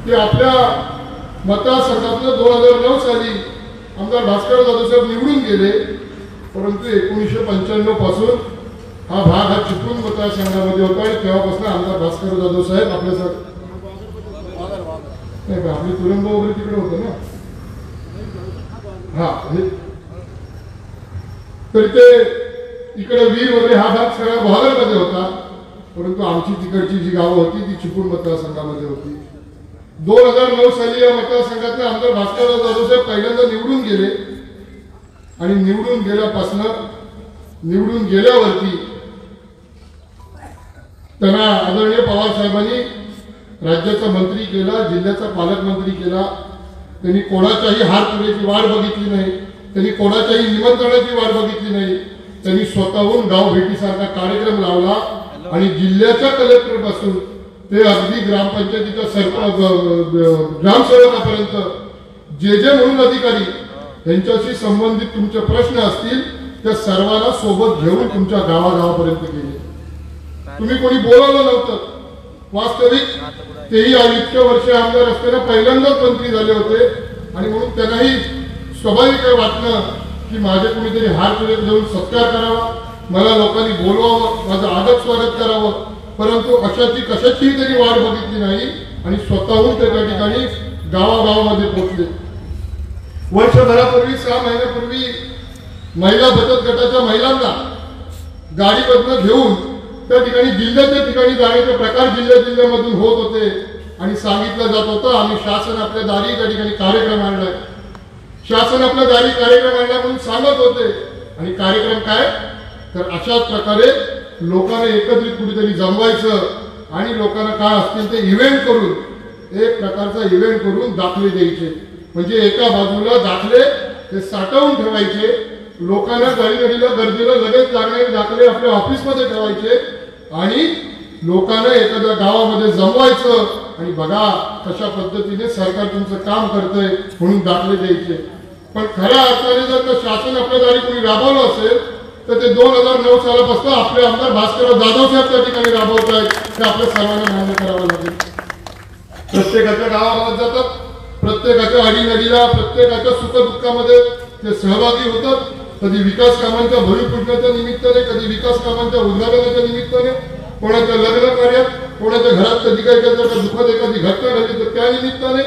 की आपल्या मतदारसंघातलं 2009 साली आमदार भास्कर जाधव साहेब निवडून गेले, परंतु 1995 पासून हा भाग हा चिपळूण मतदारसंघामध्ये होता आणि तेव्हापासून आमदार भास्कर जाधव साहेब आपल्यासाठी नाही आपली तुरंब वगैरे तिकडे होतं ना, हा तर ते इकडे वीर वगैरे हा भाग सगळ्या बहादरमध्ये होता, परंतु आमची तिकडची जी गावं होती ती चिपळूण मतदारसंघामध्ये होती. 2009 साली या मतदारसंघातले आमदार भास्कर जाधव साहेब पहिल्यांदा निवडून गेले आणि निवडून गेल्यावरती त्यांना आदरणीय पवार साहेबांनी राज्याचा मंत्री केला, जिल्ह्याचा पालकमंत्री केला. त्यांनी कोणाच्याही हार तुरेची वाट बघितली नाही, त्यांनी कोणाच्याही निमंत्रणाची वाट बघितली नाही. त्यांनी स्वतःहून गाव भेटीसारखा कार्यक्रम लावला आणि जिल्ह्याच्या कलेक्टर पासून ते अगदी ग्रामपंचायतीच्या ग्रामसेवकापर्यंत जे म्हणून अधिकारी यांच्याशी संबंधित तुमचे प्रश्न असतील त्या सर्वांना सोबत घेऊन तुमच्या गावागावापर्यंत गेले. तुम्ही कोणी बोलावलं नव्हतं. वास्तविक तेही इतक्या वर्ष आमदार असताना पहिल्यांदाच मंत्री झाले होते आणि म्हणून त्यांनाही स्वाभाविक वाटलं की माझे कुणीतरी हार तुरे देऊन सत्कार करावा, मला लोकांनी बोलवावं, माझं आदर स्वागत करावं. परंतु अशाची कशाचीही त्यांनी वाट बघितली नाही आणि स्वतःहून त्या ठिकाणी गावागावामध्ये पोहोचले. वर्षभरापूर्वी 6 महिन्यापूर्वी महिला बचत गटाच्या महिलांना गाडीमधनं घेऊन त्या ठिकाणी जिल्ह्याच्या ठिकाणी जाण्याचे प्रकार जिल्ह्यामधून होत होते आणि सांगितलं जात होतं आम्ही शासन आपल्या दारी त्या ठिकाणी कार्यक्रम आणलाय, शासन आपल्या दारी कार्यक्रम आणला म्हणून सांगत होते. आणि कार्यक्रम काय तर अशाच प्रकारे लोकांना एकत्रित कुठेतरी जमवायचं आणि लोकांना काय असतील ते इव्हेंट करून एक प्रकारचा इव्हेंट करून दाखले द्यायचे. म्हणजे एका बाजूला दाखले ते साठवून ठेवायचे, लोकांना गडीगडीला गर्दीला लगेच लागणारे दाखले आपल्या ऑफिसमध्ये ठेवायचे आणि लोकांना एखाद्या गावामध्ये जमवायचं आणि बघा कशा पद्धतीने सरकार तुमचं काम करतंय म्हणून दाखले द्यायचे. पण खऱ्या अर्थाने जर का शासन आपल्या दारी कोणी राबवलं असेल तर ते 2009 सालापासून आपले आमदार भास्कर जाधव साहेब त्या ठिकाणी राबवत आहेत, ते आपल्या सर्वांना मान्य करावं लागेल. प्रत्येकाच्या गावागावात जातात, प्रत्येकाच्या अडीनडीला प्रत्येकाच्या सुखदुःखामध्ये ते सहभागी होतात. कधी विकास कामांच्या भूमिपूजनाच्या निमित्ताने, कधी विकास कामांच्या उद्घाटनाच्या निमित्ताने, कोणाच्या लग्न कार्यात, कोणाच्या घरात कधी काही जर का दुःखात एखादी घटना घडली तर त्या निमित्ताने,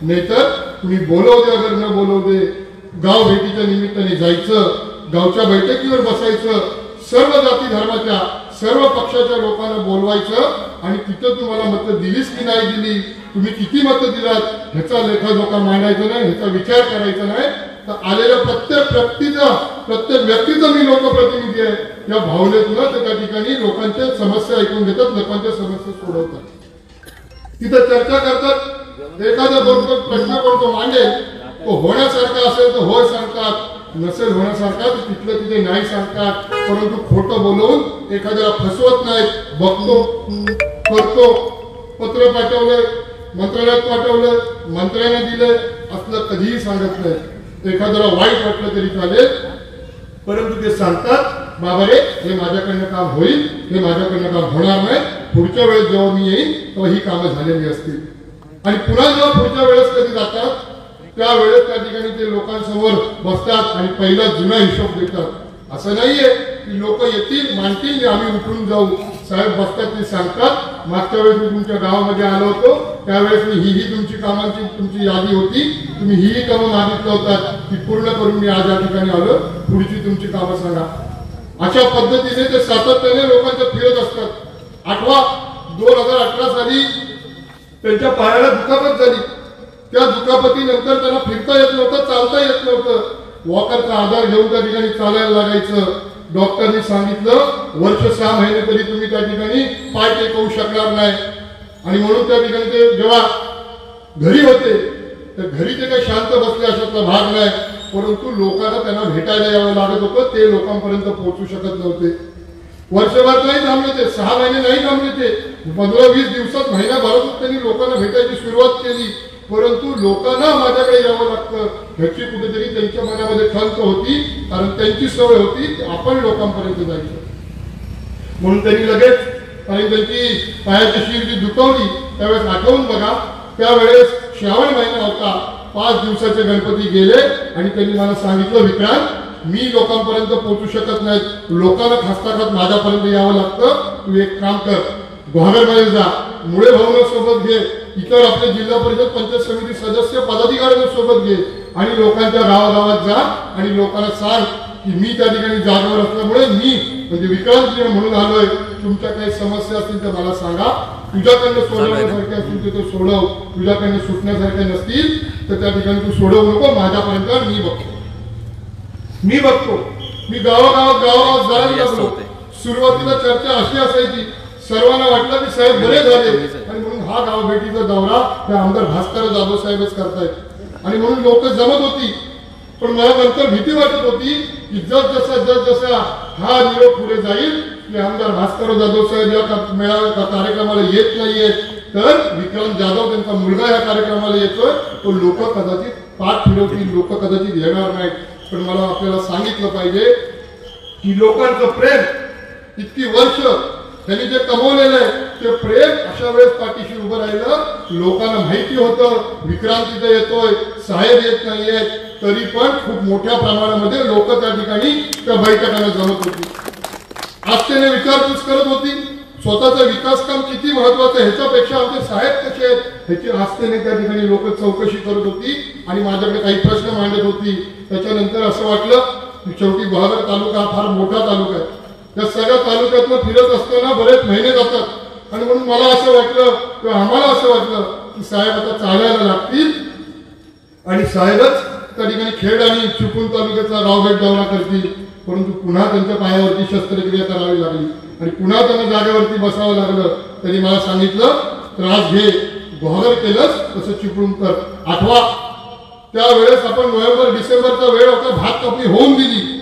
नाहीतर तुम्ही बोलव दे अगर न बोलव दे गाव भेटीच्या निमित्ताने जायचं, गावच्या बैठकीवर बसायचं, सर्व जाती धर्माच्या सर्व पक्षाच्या लोकांना बोलवायचं आणि तिथं तुम्हाला मतं दिलीच की नाही दिली, तुम्ही किती मतं दिलात ह्याचा लेखाजोखा मांडायचा नाही, ह्याचा विचार करायचा नाही. तर आलेल्या प्रत्येक व्यक्तीचा मी लोकप्रतिनिधी आहे या भावनेतून त्या ठिकाणी लोकांच्या समस्या ऐकून घेतात, लोकांच्या समस्या सोडवतात, तिथं चर्चा करतात. एखादा प्रश्न कोणतो मांडेल तो होण्यासारखा असेल तर होय सांगतात, नसेल होण्यासारखा तर तिथलं तिथे नाही सांगतात. परंतु खोटं बोलवून एखाद्याला फसवत नाहीत. बघतो करतो, पत्र पाठवलं, मंत्रालयात पाठवलं, मंत्र्याने दिलं असलं कधीही सांगत नाही. एखाद्याला वाईट वाटलं तरी चालेल, परंतु ते सांगतात बाबा रे हे माझ्याकडनं काम होईल, हे माझ्याकडनं काम होणार नाही, पुढच्या वेळेस जेव्हा मी येईन तेव्हा ही कामं झालेली असतील. आणि पुन्हा जेव्हा पुढच्या वेळेस कधी जातात त्यावेळेस त्या ठिकाणी ते लोकांसमोर बसतात आणि पहिला जुना हिशोब देतात. असं नाहीये की लोक येतील मानतील आम्ही उठून जाऊ. साहेब बसतात ते सांगतात मागच्या वेळेस मी तुमच्या गावामध्ये आलो होतो त्यावेळेस मी ही तुमची कामांची तुमची यादी होती, तुम्ही ही कामं मागितलं होतात ती पूर्ण करून मी आज या ठिकाणी आलो, पुढची तुमची कामं सांगा. अशा पद्धतीने ते सातत्याने लोकांच्या फिरत असतात. 2018 साली त्यांच्या पायाला दुखापत झाली. त्या दुखापतीनंतर त्यांना फिरता येत नव्हतं, चालता येत नव्हतं. वॉकरचा आधार घेऊन त्या ठिकाणी चालायला लागायचं. डॉक्टरनी सांगितलं वर्ष 6 महिने तरी तुम्ही त्या ठिकाणी पाय टेकवू शकणार नाही. आणि म्हणून त्या ठिकाणी ते जेव्हा घरी होते तर घरी ते काही शांत बसले अशातला भाग नाही, परंतु लोकांना त्यांना भेटायला यावं लागत होतं, ते लोकांपर्यंत पोहोचू शकत नव्हते. वर्षभर नाही थांबले ते, 6 महिने नाही थांबले ते, 15-20 दिवसात महिनाभरातच त्यांनी लोकांना भेटायची सुरुवात केली. परंतु लोकांना माझ्याकडे यावं लागतं ह्याची कुठेतरी त्यांच्या मनामध्ये खंत होती, कारण त्यांची सवय होती की आपण लोकांपर्यंत जायचं. म्हणून त्यांनी लगेच आणि त्यांची पायाची शीर जी दुखवली त्यावेळेस आठवून बघा त्यावेळेस श्रावण महिना होता, 5 दिवसाचे गणपती गेले आणि त्यांनी मला सांगितलं, विक्रांत मी लोकांपर्यंत पोहोचू शकत नाही, लोकांना खास्ताखात माझ्यापर्यंत यावं लागतं, तू एक काम कर, गुहागरमध्ये जा, मुळे भाऊंना सोबत घे, इतर आपले जिल्हा परिषद पंचायत समिती सदस्य पदाधिकाऱ्यांना सोबत घे आणि लोकांच्या गावागावात जा आणि लोकांना सांग की मी त्या ठिकाणी जागेवर असल्यामुळे मी म्हणजे विक्रांत म्हणून आलोय, तुमच्या काही समस्या असतील तर मला सांगा, तुझ्याकडनं सोडवण्यासारखे असतील तर तो सोडव, तुझ्याकडनं सुटण्यासारखे नसतील तर त्या ठिकाणी तू सोडवू नको, माझ्यापर्यंत मी बघतो. मी गावागावात जायला लागलो. सुरुवातीला चर्चा अशी असायची, सर्वांना वाटलं की साहेब बरे झाले आणि म्हणून हा गाव भेटीचा दौरा त्या आमदार भास्कर जाधव साहेबच करतायत आणि म्हणून लोक जमत होती. पण मला नंतर भीती वाटत होती की जसा हा निरोप पुढे जाईल की आमदार भास्कर जाधव साहेब या मेळाव्या कार्यक्रमाला येत नाहीयेत, तर विक्रांत जाधव त्यांचा मुलगा या कार्यक्रमाला येतोय, तो लोक कदाचित पाठ फिरवतील, लोक कदाचित येणार नाहीत. पण मला आपल्याला सांगितलं पाहिजे की लोकांचं प्रेम इतकी वर्ष त्यांनी जे कमवलेलं आहे ते प्रेम अशा वेळेस पाठीशी उभं राहिलं. लोकांना माहिती होतं विक्रांत इथे येतोय, साहेब येत नाहीयेत, तरी पण खूप मोठ्या प्रमाणामध्ये लोक त्या ठिकाणी त्या बैठकांना जमत होती, आस्थेने विचारपूस करत होती. स्वतःचा विकास काम किती महत्वाचं ह्याच्यापेक्षा आमचे साहेब कसे आहेत ह्याची आस्थेने त्या ठिकाणी लोक चौकशी करत होती आणि माझ्याकडे काही प्रश्न मांडत होती. त्याच्यानंतर असं वाटलं की शेवटी गुहागर तालुका फार मोठा तालुका आहे, त्या सगळ्या तालुक्यातनं फिरत असताना बरेच महिने जातात आणि म्हणून मला असं वाटलं किंवा आम्हाला असं वाटलं की साहेब आता चालायला लागतील आणि साहेबच त्या ठिकाणी खेड आणि चिपळूण तालुक्याचा गावभेट दौरा करतील. परंतु पुन्हा त्यांच्या पायावरती शस्त्रक्रिया करावी लागली आणि पुन्हा त्यांना जागेवरती बसावं लागलं. त्यांनी मला सांगितलं त्रास घे, गुहागर केलंच तसं चिपळूण कर. आठवा त्यावेळेस आपण नोव्हेंबर डिसेंबरचा वेळ होता, भात कापणी होऊन दिली.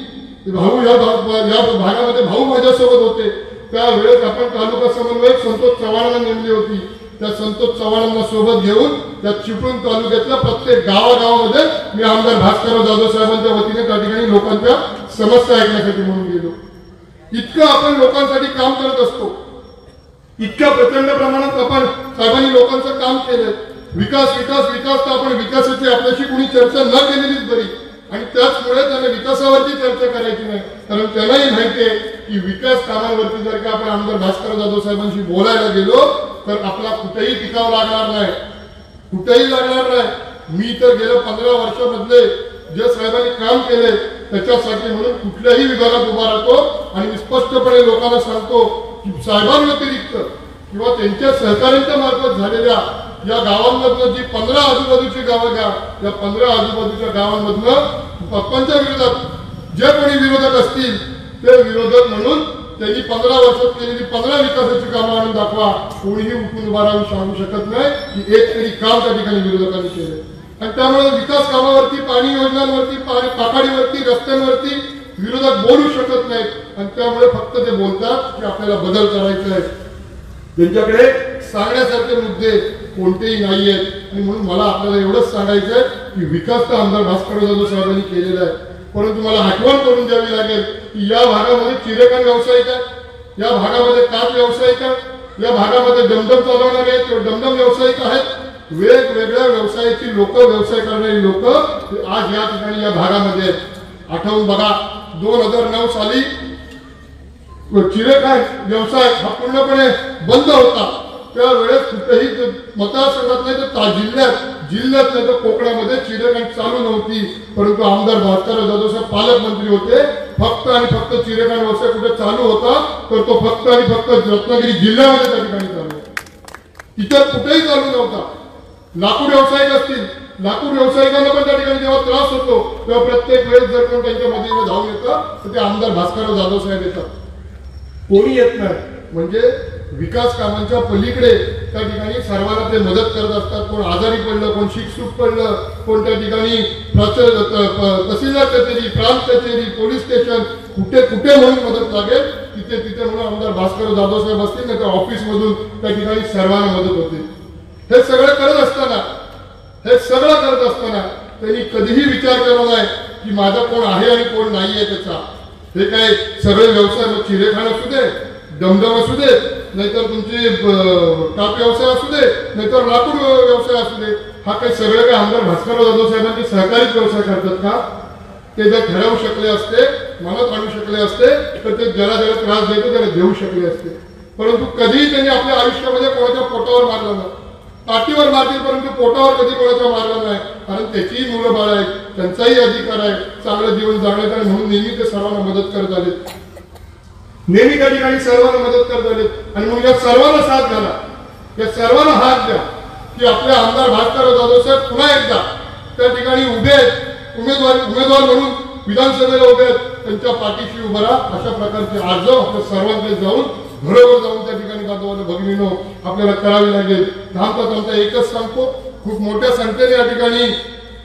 भाऊ या भागामध्ये भाऊ माझ्यासोबत होते. त्यावेळेस आपण तालुका समन्वयक संतोष चव्हाणांना नेमली होती. त्या संतोष चव्हाणांना सोबत घेऊन त्या चिपळूण तालुक्यातल्या प्रत्येक गावागावामध्ये मी आमदार भास्कर जाधव साहेबांच्या वतीने त्या ठिकाणी लोकांच्या समस्या ऐकण्यासाठी म्हणून गेलो. इतकं आपण लोकांसाठी काम करत असतो, इतक्या प्रचंड प्रमाणात आपण साहेबांनी लोकांचं काम केलंय. विकास विकास विकास तर आपण विकासाची आपल्याशी कुणी चर्चा न केलेलीच बरी आणि त्याचमुळे त्यांना विकासावरती चर्चा करायची नाही, कारण त्यांनाही माहिती आहे की विकास कामांवरती जर का आपण आमदार भास्कर जाधव साहेबांशी बोलायला गेलो तर आपला कुठेही टिकाव लागणार नाही, कुठेही लागणार नाही. मी तर गेल्या 15 वर्षामधले जे साहेबांनी काम केले त्याच्यासाठी म्हणून कुठल्याही विभागात उभा राहतो आणि स्पष्टपणे लोकांना सांगतो की साहेबांव्यतिरिक्त किंवा त्यांच्या सहकार्यांच्या मार्फत झालेल्या या गावांमधनं जी 15 आजूबाजूची गावं घ्या, या 15 आजूबाजूच्या गावांमधनं पप्पांच्या विरोधात जे कोणी विरोधक असतील ते विरोधक म्हणून त्यांनी 15 वर्षात केलेली 15 विकासाची कामं आणून दाखवा. कोणीही उठून उभा राहून सांगू शकत नाही की एक तरी काम त्या ठिकाणी विरोधकांनी केले. आणि त्यामुळे विकास कामावरती, पाणी योजनांवरती, पाकाडीवरती, रस्त्यांवरती विरोधक बोलू शकत नाहीत आणि त्यामुळे फक्त ते बोलतात की आपल्याला बदल करायचा आहे. त्यांच्याकडे सांगण्यासारखे मुद्दे कोणतेही नाही आहेत आणि म्हणून मला आपल्याला एवढंच सांगायचंय की विकास तर आमदार भास्कर जाधव साहेबांनी केलेला आहे, परंतु मला आठवण करून द्यावी लागेल की या भागामध्ये चिरेकान व्यावसायिक आहेत, या भागामध्ये काच व्यावसायिक आहेत, या भागामध्ये डमडम चालवणारे आहेत किंवा डमडम व्यावसायिक आहेत. वेगवेगळ्या व्यवसायाची लोक, व्यवसाय करणारी लोक आज या ठिकाणी या भागामध्ये आहेत. आठवून बघा 2009 साली चिरेकान व्यवसाय हा पूर्णपणे बंद होता. त्यावेळेस कुठेही मतदारसंघात नाही तर जिल्ह्यात नाही तर कोकणामध्ये चिरेकान चालू नव्हती, परंतु आमदार भास्कर जाधव साहेब पालकमंत्री होते. फक्त आणि फक्त चिरेकान व्यवसाय कुठे चालू होता तर तो फक्त आणि फक्त रत्नागिरी जिल्ह्यामध्ये त्या ठिकाणी चालू होता, इतर कुठेही चालू नव्हता. लाकूड व्यावसायिक असतील, लाकूड व्यावसायिकांना पण त्या ठिकाणी जेव्हा त्रास होतो तेव्हा प्रत्येक वेळेस जर कोण त्यांच्या मध्ये धावून येतं तर ते आमदार भास्कर जाधव साहेब येतात, कोणी येत नाही. म्हणजे विकास कामांच्या पलीकडे त्या ठिकाणी सर्वांना ते मदत करत असतात. कोण आजारी पडलं, कोण शिकसूक पडलं, कोण त्या ठिकाणी तहसीलदार कचेरी, प्रांत कचेरी, पोलीस स्टेशन कुठे कुठे म्हणून मदत लागेल तिथे म्हणून आमदार भास्कर जाधव साहेब असतील नाही तर ऑफिस मधून त्या ठिकाणी सर्वांना मदत होते. हे सगळं करत असताना त्यांनी कधीही विचार केला नाही की माझा कोण आहे आणि कोण नाहीये त्याचा. हे काय सगळे व्यवसाय चिरेखान असू दे, दमदम असू दे, नाहीतर तुमची काप व्यवसाय असू दे, नाहीतर लाकूड व्यवसाय असू दे, हा काही सगळं काही आमदार भास्करराव जाधव साहेबांचे सहकारीच व्यवसाय करतात का? ते जर ठरवू शकले असते, मनात आणू शकले असते, तर ते ज्याला ज्याला त्रास द्यायचे त्याला देऊ शकले असते. परंतु कधीही त्यांनी आपल्या आयुष्यामध्ये कोणाच्या पोटावर मारलं नाही. पाठीवर मारतील परंतु पोटावर कधी कोणाचा मारला नाही. कारण त्याचीही मुलं बाळ आहेत, त्यांचाही अधिकार आहे चांगलं जीवन जगण्याचा, आणि म्हणून नेहमी ते सर्वांना मदत करत आले, नेहमी त्या ठिकाणी सर्वांना मदत करत आले. आणि मग या सर्वांना साथ घाला, या सर्वांना हात द्या की आपले आमदार भास्करराव जाधव साहेब पुन्हा एकदा त्या ठिकाणी उभे आहेत, उमेदवार म्हणून विधानसभेला उभे आहेत, त्यांच्या पाठीशी उभं राहा. अशा प्रकारचे अर्ज आपल्या सर्वांकडे जाऊन घरोघर जाऊन त्या ठिकाणी बांधवांना भगिनीनो आपल्याला करावी लागेल. थांबता एकच सांगतो, खूप मोठ्या संख्येने या ठिकाणी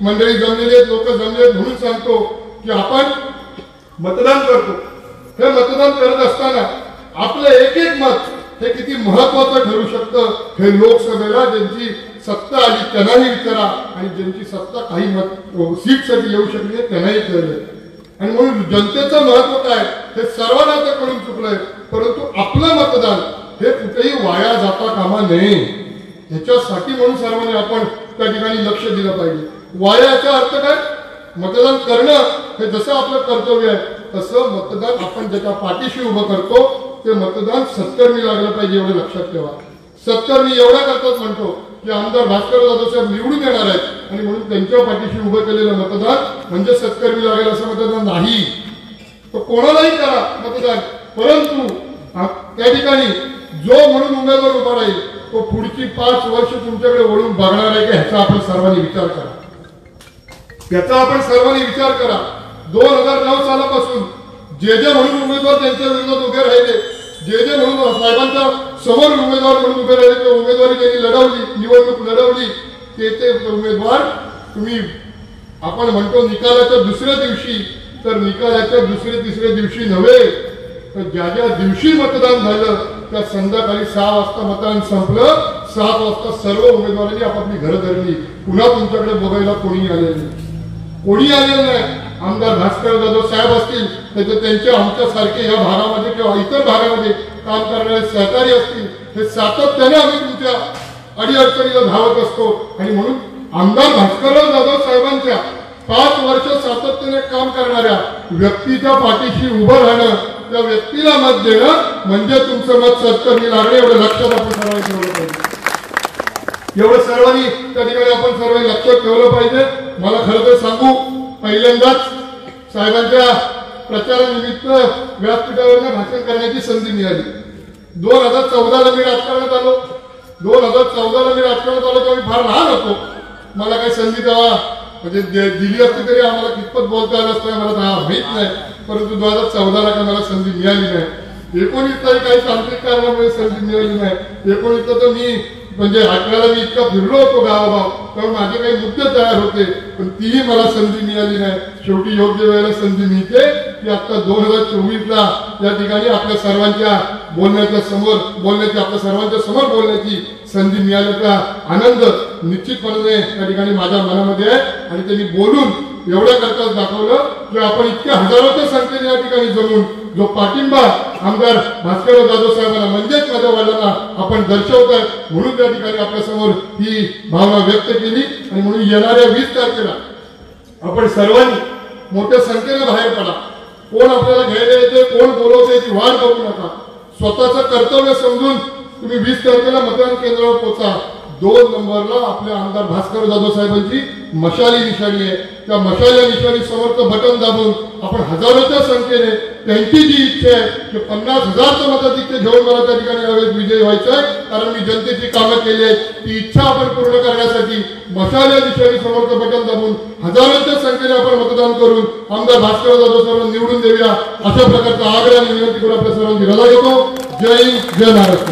मंडळी जमलेली आहेत, लोक जमले आहेत, म्हणून सांगतो की आपण मतदान करतो. हे मतदान करत असताना आपलं एक एक मत हे किती महत्वाचं ठरू शकतं हे लोकसभेला ज्यांची सत्ता आली त्यांनाही विचारा, आणि ज्यांची सत्ता काही सीटसाठी येऊ शकली नाही त्यांनाही कळले. आणि म्हणून जनतेचं महत्व काय हे सर्वांना तर कळून चुकलंय, परंतु आपलं मतदान हे कुठेही वाया जाता कामा नये ह्याच्यासाठी म्हणून सर्वांनी आपण त्या ठिकाणी लक्ष दिलं पाहिजे. वाया याचा अर्थ काय? मतदान करणं हे जसं आपलं कर्तव्य आहे तसं मतदान आपण ज्याच्या पाठीशी उभं करतो ते मतदान सत्कर्मी लागलं पाहिजे, एवढं लक्षात ठेवा. सत्कर्मी एवढ्या करताच म्हणतो की आमदार भास्करराव जाधव साहेब निवडून येणार आहेत आणि म्हणून त्यांच्या पाठीशी उभं केलेलं मतदान म्हणजे सत्कर्मी लागेल असं मतदान नाही. तो कोणालाही करा मतदान, परंतु त्या ठिकाणी जो म्हणून उमेदवार उभा राहील तो पुढची 5 वर्ष तुमच्याकडे वळून बघणार आहे की ह्याचा आपण सर्वांनी विचार करा. याचा आपण सर्वांनी विचार करा. 2009 सालापासून जे म्हणून उमेदवार त्यांच्या विरोधात उभे राहिले, जे म्हणून साहेबांच्या समोर उमेदवार म्हणून उभे राहिले, ते उमेदवारी त्यांनी लढवली, निवडणूक लढवली, ते उमेदवार तुम्ही आपण म्हणतो निकालाच्या दुसऱ्या दिवशी, तर निकालाच्या दुसऱ्या तिसऱ्या दिवशी नव्हे, तर ज्या ज्या दिवशी मतदान झालं त्या संध्याकाळी 6 वाजता मतदान संपलं, 7 वाजता सर्व उमेदवारांनी आपापली घरं धरली. पुन्हा तुमच्याकडे बघायला कोणी आलेलं नाही. आमदार भास्करराव जाधव साहेब असतील, तर त्यांच्या आमच्यासारखे या भागामध्ये किंवा इतर भागामध्ये काम करणारे सहकारी असतील, हे सातत्याने आम्ही तुमच्या अडीअडचणीला धावत असतो. आणि म्हणून आमदार भास्करराव जाधव साहेबांच्या 5 वर्ष सातत्याने काम करणाऱ्या व्यक्तीच्या पाठीशी उभं राहणं, त्या व्यक्तीला मत देणं म्हणजे तुमचं मत सत्कर्मी लागणे, एवढं लक्षात आपण सर्वांनी ठेवलं पाहिजे. एवढं सर्वांनी त्या ठिकाणी आपण सर्वांनी लक्षात ठेवलं पाहिजे. मला खरं तर सांगू, पहिल्यांदाच साहेबांच्या प्रचारानिमित्त व्यासपीठावरनं भाषण करण्याची संधी मिळाली. 2014ला मी राजकारणात आलो. 2014ला मी राजकारणात आलो तेव्हा मी फार लहान होतो. मला काही संधी तेव्हा म्हणजे दिली असती तरी आम्हाला कितपत बोलता आलं असतं मला माहित नाही, परंतु 2014ला काही मला संधी मिळाली नाही. 19ला काही तांत्रिक कारणामुळे संधी मिळाली नाही. 19ला तर मी म्हणजे 18ला मी इतका फिरलो होतो गावागाव, तेव्हा माझे काही मुद्दे तयार होते, पण तीही मला संधी मिळाली नाही. शेवटी योग्य वेळेला संधी मिळते की आता 2024ला या ठिकाणी आपल्या सर्वांच्या आपल्या सर्वांच्या समोर बोलण्याची संधी मिळाल्याचा आनंद निश्चितपणे त्या ठिकाणी माझ्या मनामध्ये आहे. आणि त्यांनी बोलून एवढ्या करताच दाखवलं की आपण इतक्या हजारोच्या संख्येने या ठिकाणी जमून जो पाठिंबा आमदार भास्करराव जाधव साहेबांना म्हणजेच माझ्या वडिलांना आपण दर्शवतोय, म्हणून त्या ठिकाणी आपल्या समोर ही भावना व्यक्त केली. आणि म्हणून येणाऱ्या 20 तारखेला आपण सर्वांनी मोठ्या संख्येने बाहेर पडा. कोण आपल्याला घ्यायला येते, कोण बोलवते याची वाट बघू नका. स्वतःचं कर्तव्य समजून तुम्ही 20 तारखेला मतदान केंद्रावर पोहोचा. 2 नंबरला आपल्या आमदार भास्करराव जाधव साहेबांची मशाली निशाणी आहे. त्या मशाली निशाणी समोरचं बटन दाबून आपण हजारोच्या संख्येने त्यांची जी इच्छा आहे की 50,000चं मताधिक्य घेऊन मला त्या ठिकाणी यावेळेस विजयी व्हायचं आहे, कारण मी जनतेची कामं केली आहेत, ती इच्छा आपण पूर्ण करण्यासाठी मशाली निशाणी समोरचं बटन दाबून हजारोच्या संख्येने आपण मतदान करून आमदार भास्करराव जाधव साहेबांना निवडून देऊया. अशा प्रकारचा आग्रह आणि विनंती करून आपल्या सर्वांची रजा घेतो. जय हिंद, जय महाराष्ट्र.